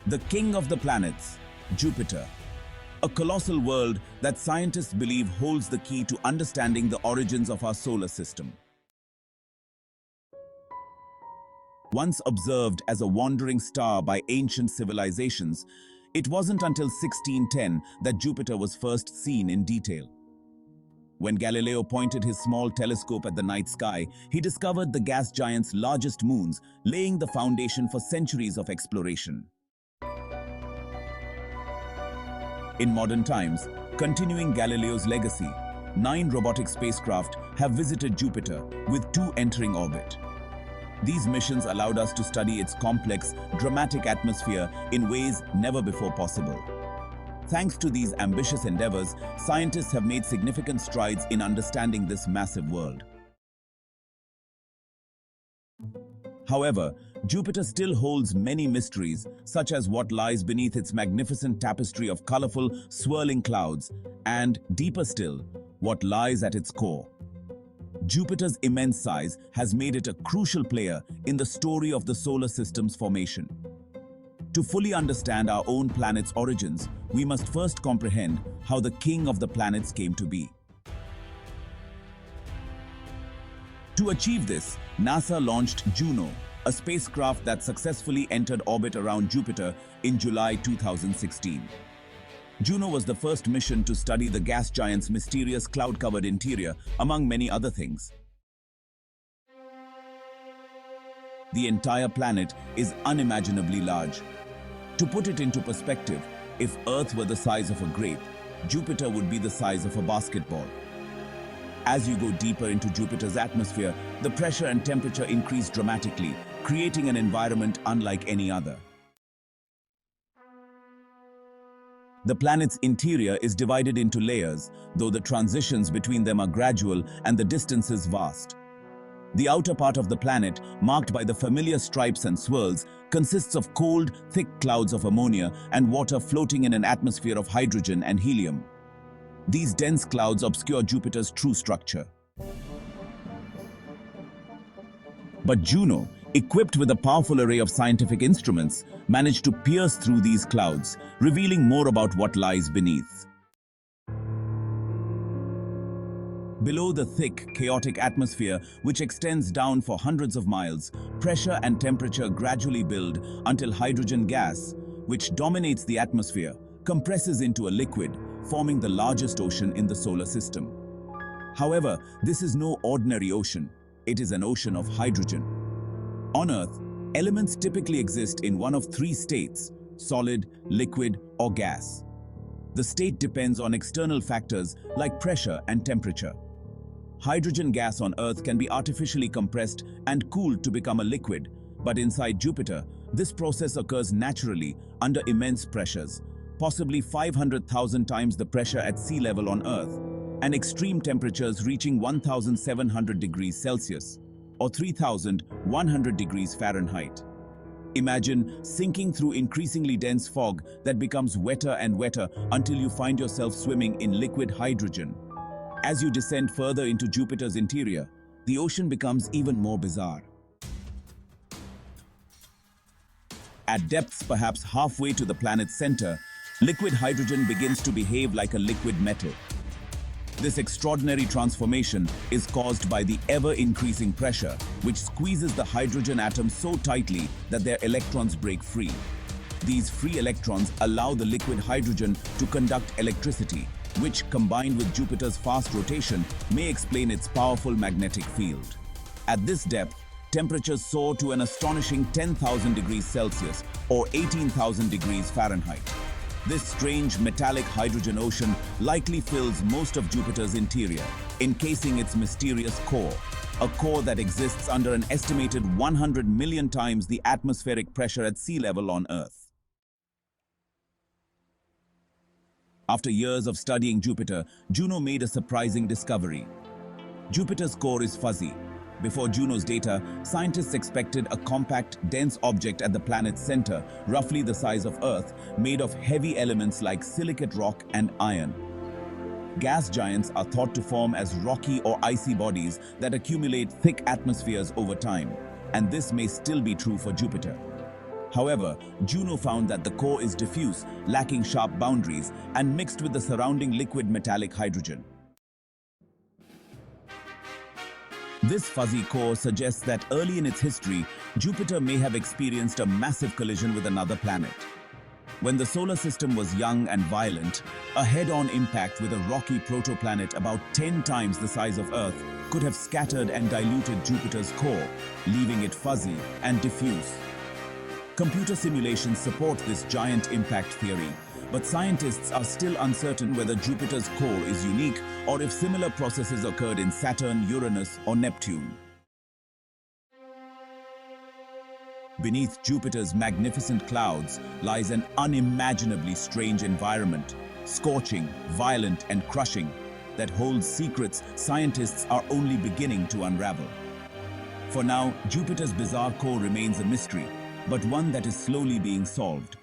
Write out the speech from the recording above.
The king of the planets, Jupiter. A colossal world that scientists believe holds the key to understanding the origins of our solar system. Once observed as a wandering star by ancient civilizations, it wasn't until 1610 that Jupiter was first seen in detail. When Galileo pointed his small telescope at the night sky, he discovered the gas giant's largest moons, laying the foundation for centuries of exploration. In modern times, continuing Galileo's legacy, 9 robotic spacecraft have visited Jupiter, with 2 entering orbit. These missions allowed us to study its complex, dramatic atmosphere in ways never before possible. Thanks to these ambitious endeavors, scientists have made significant strides in understanding this massive world. However, Jupiter still holds many mysteries, such as what lies beneath its magnificent tapestry of colorful, swirling clouds, and, deeper still, what lies at its core. Jupiter's immense size has made it a crucial player in the story of the solar system's formation. To fully understand our own planet's origins, we must first comprehend how the king of the planets came to be. To achieve this, NASA launched Juno, a spacecraft that successfully entered orbit around Jupiter in July 2016. Juno was the first mission to study the gas giant's mysterious cloud-covered interior, among many other things. The entire planet is unimaginably large. To put it into perspective, if Earth were the size of a grape, Jupiter would be the size of a basketball. As you go deeper into Jupiter's atmosphere, the pressure and temperature increase dramatically, creating an environment unlike any other. The planet's interior is divided into layers, though the transitions between them are gradual and the distances vast. The outer part of the planet, marked by the familiar stripes and swirls, consists of cold, thick clouds of ammonia and water floating in an atmosphere of hydrogen and helium. These dense clouds obscure Jupiter's true structure. But Juno, equipped with a powerful array of scientific instruments, managed to pierce through these clouds, revealing more about what lies beneath. Below the thick, chaotic atmosphere, which extends down for hundreds of miles, pressure and temperature gradually build until hydrogen gas, which dominates the atmosphere, compresses into a liquid, forming the largest ocean in the solar system. However, this is no ordinary ocean. It is an ocean of hydrogen. On Earth, elements typically exist in one of 3 states: solid, liquid, or gas. The state depends on external factors like pressure and temperature. Hydrogen gas on Earth can be artificially compressed and cooled to become a liquid, but inside Jupiter, this process occurs naturally under immense pressures, possibly 500,000 times the pressure at sea level on Earth, and extreme temperatures reaching 1,700 degrees Celsius, or 3,100 degrees Fahrenheit. Imagine sinking through increasingly dense fog that becomes wetter and wetter until you find yourself swimming in liquid hydrogen. As you descend further into Jupiter's interior, the ocean becomes even more bizarre. At depths perhaps halfway to the planet's center, liquid hydrogen begins to behave like a liquid metal. This extraordinary transformation is caused by the ever-increasing pressure, which squeezes the hydrogen atoms so tightly that their electrons break free. These free electrons allow the liquid hydrogen to conduct electricity, which, combined with Jupiter's fast rotation, may explain its powerful magnetic field. At this depth, temperatures soar to an astonishing 10,000 degrees Celsius, or 18,000 degrees Fahrenheit. This strange metallic hydrogen ocean likely fills most of Jupiter's interior, encasing its mysterious core, a core that exists under an estimated 100 million times the atmospheric pressure at sea level on Earth. After years of studying Jupiter, Juno made a surprising discovery. Jupiter's core is fuzzy. Before Juno's data, scientists expected a compact, dense object at the planet's center, roughly the size of Earth, made of heavy elements like silicate rock and iron. Gas giants are thought to form as rocky or icy bodies that accumulate thick atmospheres over time, and this may still be true for Jupiter. However, Juno found that the core is diffuse, lacking sharp boundaries, and mixed with the surrounding liquid metallic hydrogen. This fuzzy core suggests that early in its history, Jupiter may have experienced a massive collision with another planet. When the solar system was young and violent, a head-on impact with a rocky protoplanet about 10 times the size of Earth could have scattered and diluted Jupiter's core, leaving it fuzzy and diffuse. Computer simulations support this giant impact theory, but scientists are still uncertain whether Jupiter's core is unique or if similar processes occurred in Saturn, Uranus, or Neptune. Beneath Jupiter's magnificent clouds lies an unimaginably strange environment, scorching, violent, and crushing, that holds secrets scientists are only beginning to unravel. For now, Jupiter's bizarre core remains a mystery, but one that is slowly being solved.